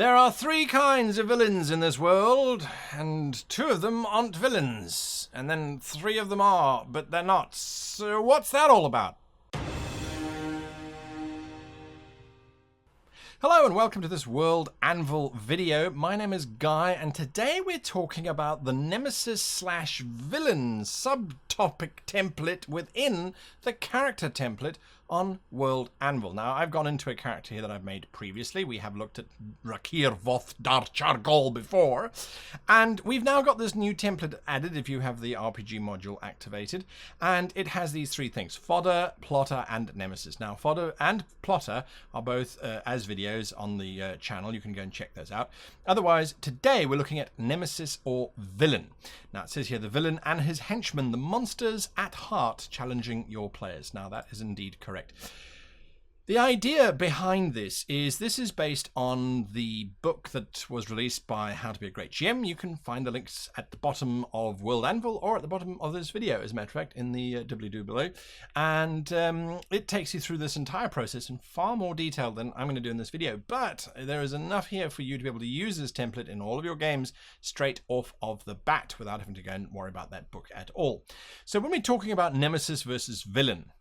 There are three kinds of villains in this world, and two of them aren't villains, and then three of them are, but they're not. So what's that all about? Hello and welcome to this World Anvil video. My name is Guy, and today we're talking about the Nemesis/villain subtopic template within the character template on World Anvil. Now, I've gone into a character here that I've made previously. We have looked at Rakir Voth Dar Chargol before, and we've now got this new template added if you have the RPG module activated, and it has these three things: Fodder, Plotter, and Nemesis. Now, Fodder and Plotter are both as videos on the channel. You can go and check those out. Otherwise, today we're looking at Nemesis or Villain. Now, it says here, the villain and his henchmen, the monsters at heart challenging your players. Now, that is indeed correct. The idea behind this is based on the book that was released by How to Be a Great GM. You can find the links at the bottom of World Anvil or at the bottom of this video, as a matter of fact, in the doobly-doo below. And it takes you through this entire process in far more detail than I'm going to do in this video. But there is enough here for you to be able to use this template in all of your games straight off of the bat without having to go and worry about that book at all. So when we're talking about Nemesis versus Villain,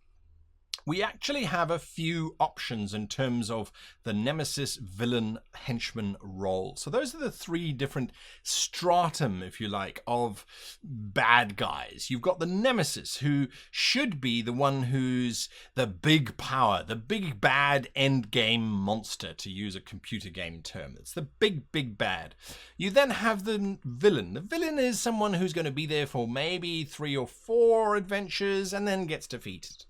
we actually have a few options in terms of the Nemesis, Villain, Henchman role. So those are the three different stratum, if you like, of bad guys. You've got the Nemesis, who should be the one who's the big power, the big bad end game monster, to use a computer game term. It's the big bad. You then have the Villain. The Villain is someone who's going to be there for maybe 3 or 4 adventures and then gets defeated.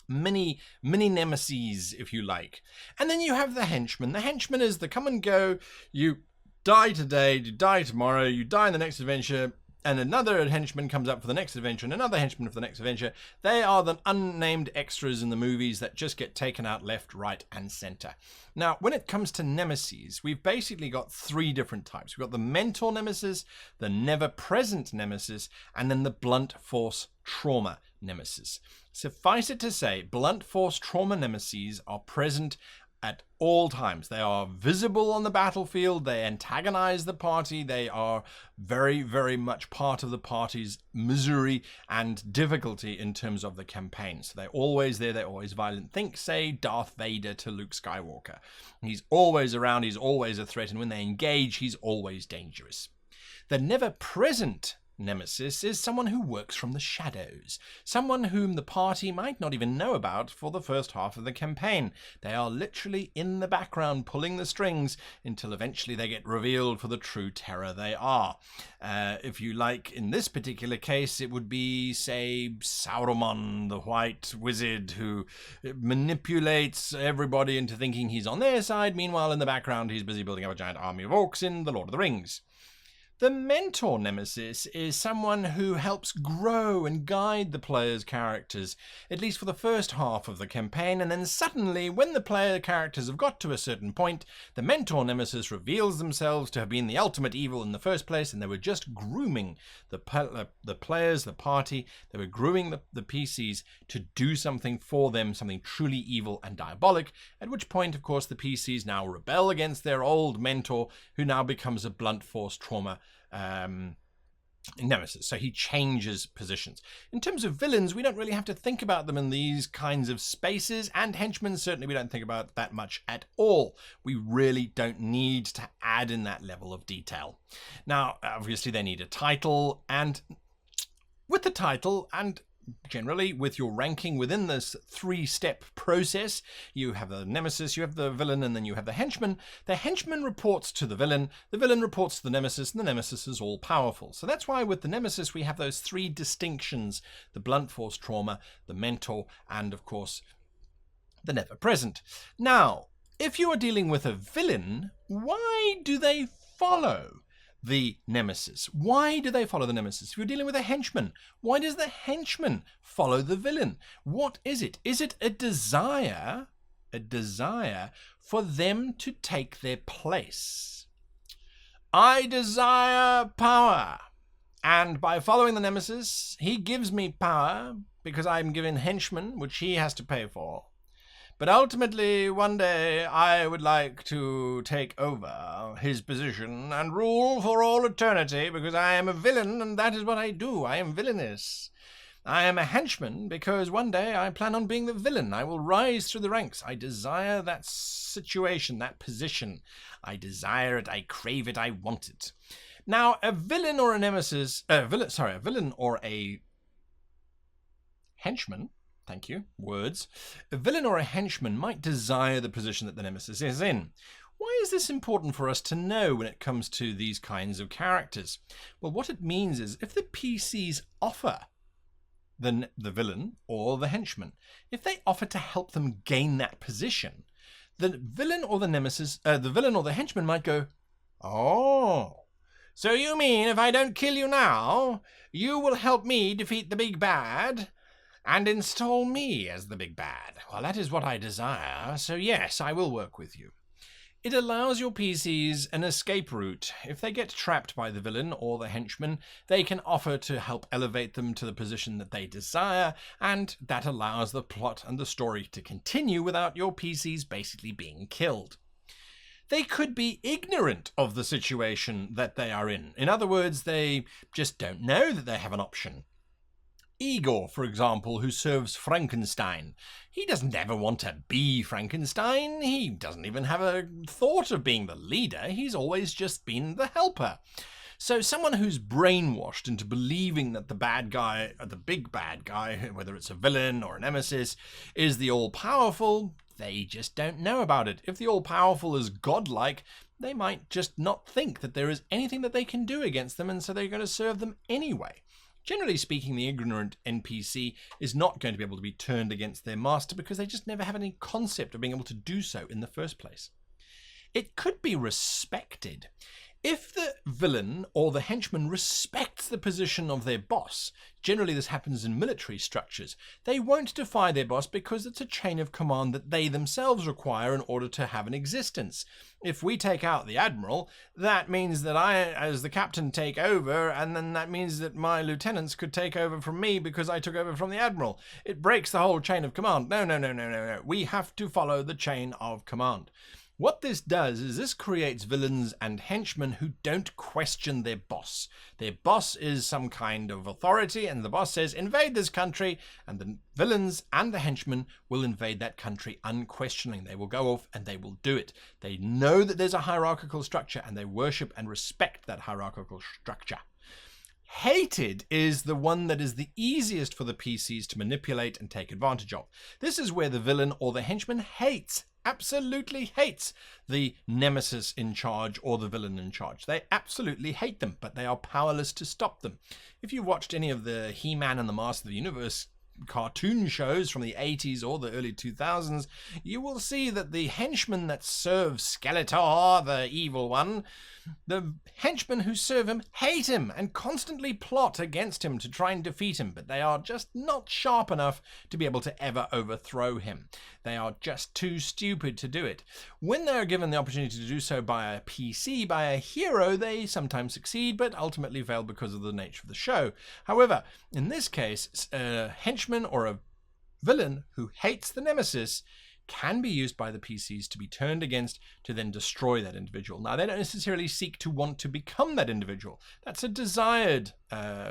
Mini nemesis, if you like. And then you have the henchman. The henchman is the come and go. You die today, you die tomorrow, you die in the next adventure, and another henchman comes up for the next adventure, and another henchman for the next adventure. They are the unnamed extras in the movies that just get taken out left, right, and center. Now, when it comes to nemesis, we've basically got 3 different types. We've got the mentor nemesis, the never-present nemesis, and then the blunt force trauma nemesis. Suffice it to say, blunt force trauma nemesis are present at all times. They are visible on the battlefield. They antagonize the party. They are very much part of the party's misery and difficulty in terms of the campaign. So they're always there. They're always violent. Think, say, Darth Vader to Luke Skywalker. He's always around. He's always a threat. And when they engage, he's always dangerous. The never-present Nemesis is someone who works from the shadows, someone whom the party might not even know about for the first half of the campaign. They are literally in the background pulling the strings until eventually they get revealed for the true terror they are. If you like, in this particular case, it would be, say, Sauron, the white wizard who manipulates everybody into thinking he's on their side. Meanwhile, in the background, he's busy building up a giant army of orcs in The Lord of the Rings. The mentor nemesis is someone who helps grow and guide the player's characters, at least for the first half of the campaign, and then suddenly, when the player characters have got to a certain point, the mentor nemesis reveals themselves to have been the ultimate evil in the first place, and they were just grooming the players, the party. They were grooming the PCs to do something for them, something truly evil and diabolic, at which point, of course, the PCs now rebel against their old mentor, who now becomes a blunt force trauma Nemesis. So he changes positions. In terms of villains, we don't really have to think about them in these kinds of spaces, and henchmen certainly we don't think about that much at all. We really don't need to add in that level of detail. Now, obviously they need a title, and with the title and generally with your ranking within this 3-step process, you have the nemesis, you have the villain, and then you have the henchman. The henchman reports to the villain reports to the nemesis, and the nemesis is all powerful. So that's why with the nemesis we have those 3 distinctions: the blunt force trauma, the mentor, and of course the never present. Now, if you are dealing with a villain, why do they follow the nemesis? Why do they follow the nemesis? If you're dealing with a henchman, why does the henchman follow the villain? What is it? Is it a desire for them to take their place? I desire power, and by following the nemesis, he gives me power because I'm given henchmen, which he has to pay for. But ultimately, one day, I would like to take over his position and rule for all eternity, because I am a villain, and that is what I do. I am villainous. I am a henchman because one day I plan on being the villain. I will rise through the ranks. I desire that situation, that position. I desire it, I crave it, I want it. Now, a villain or a nemesis, a villain or a henchman, thank you, words. A villain or a henchman might desire the position that the nemesis is in. Why is this important for us to know when it comes to these kinds of characters? Well, what it means is if the PCs offer the villain or the henchman, if they offer to help them gain that position, the villain or the nemesis, the villain or the henchman might go, "Oh, so you mean if I don't kill you now, you will help me defeat the big bad and install me as the big bad? Well, that is what I desire, so yes, I will work with you." It allows your PCs an escape route. If they get trapped by the villain or the henchman, they can offer to help elevate them to the position that they desire, and that allows the plot and the story to continue without your PCs basically being killed. They could be ignorant of the situation that they are in. In other words, they just don't know that they have an option. Igor, for example, who serves Frankenstein. He doesn't ever want to be Frankenstein. He doesn't even have a thought of being the leader. He's always just been the helper. So someone who's brainwashed into believing that the bad guy, the big bad guy, whether it's a villain or a nemesis, is the all-powerful, they just don't know about it. If the all-powerful is godlike, they might just not think that there is anything that they can do against them, and so they're going to serve them anyway. Generally speaking, the ignorant NPC is not going to be able to be turned against their master because they just never have any concept of being able to do so in the first place. It could be respected. If the villain or the henchman respects the position of their boss, generally this happens in military structures, they won't defy their boss because it's a chain of command that they themselves require in order to have an existence. If we take out the admiral, that means that I, as the captain, take over, and then that means that my lieutenants could take over from me because I took over from the admiral. It breaks the whole chain of command. No. We have to follow the chain of command. What this does is this creates villains and henchmen who don't question their boss. Their boss is some kind of authority, and the boss says, invade this country, and the villains and the henchmen will invade that country unquestioning. They will go off and they will do it. They know that there's a hierarchical structure, and they worship and respect that hierarchical structure. Hated is the one that is the easiest for the PCs to manipulate and take advantage of. This is where the villain or the henchman absolutely hates the nemesis in charge or the villain in charge. They absolutely hate them, but they are powerless to stop them. If you've watched any of the He-Man and the Master of the Universe cartoon shows from the 80s or the early 2000s, you will see that the henchman that serves Skeletor, the evil one, the henchmen who serve him hate him and constantly plot against him to try and defeat him, but they are just not sharp enough to be able to ever overthrow him. They are just too stupid to do it. When they are given the opportunity to do so by a PC, by a hero, they sometimes succeed, but ultimately fail because of the nature of the show. However, in this case, a henchman or a villain who hates the nemesis can be used by the PCs to be turned against to then destroy that individual. Now, they don't necessarily seek to want to become that individual. That's a desired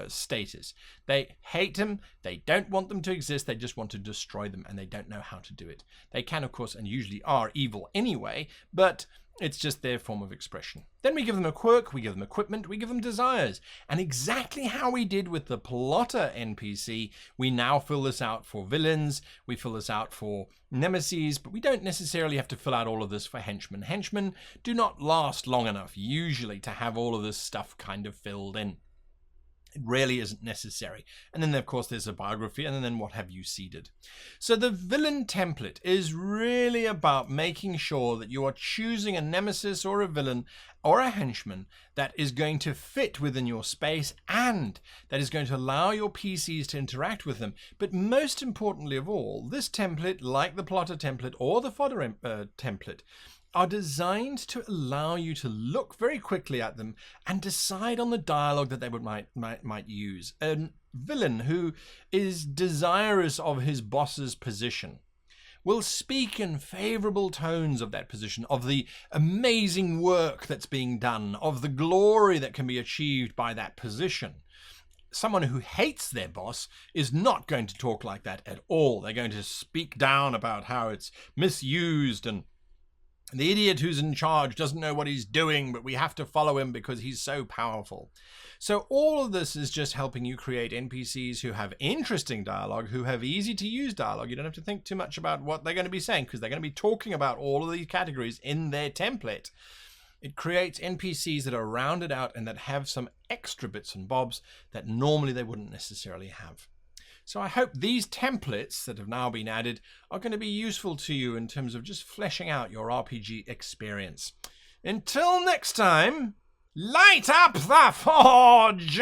status. They hate them. They don't want them to exist. They just want to destroy them, and they don't know how to do it. They can, of course, and usually are evil anyway, but it's just their form of expression. Then we give them a quirk, we give them equipment, we give them desires. And exactly how we did with the plotter NPC, we now fill this out for villains, we fill this out for nemesis, but we don't necessarily have to fill out all of this for henchmen. Henchmen do not last long enough, usually, to have all of this stuff kind of filled in. It really isn't necessary. And then, of course, there's a biography, and then what have you seeded. So the villain template is really about making sure that you are choosing a nemesis or a villain or a henchman that is going to fit within your space and that is going to allow your PCs to interact with them. But most importantly of all, this template, like the plotter template or the fodder template, are designed to allow you to look very quickly at them and decide on the dialogue that they might use. A villain who is desirous of his boss's position will speak in favourable tones of that position, of the amazing work that's being done, of the glory that can be achieved by that position. Someone who hates their boss is not going to talk like that at all. They're going to speak down about how it's misused and the idiot who's in charge doesn't know what he's doing, but we have to follow him because he's so powerful. So all of this is just helping you create NPCs who have interesting dialogue, who have easy to use dialogue. You don't have to think too much about what they're going to be saying because they're going to be talking about all of these categories in their template. It creates NPCs that are rounded out and that have some extra bits and bobs that normally they wouldn't necessarily have. So I hope these templates that have now been added are going to be useful to you in terms of just fleshing out your RPG experience. Until next time, light up the forge!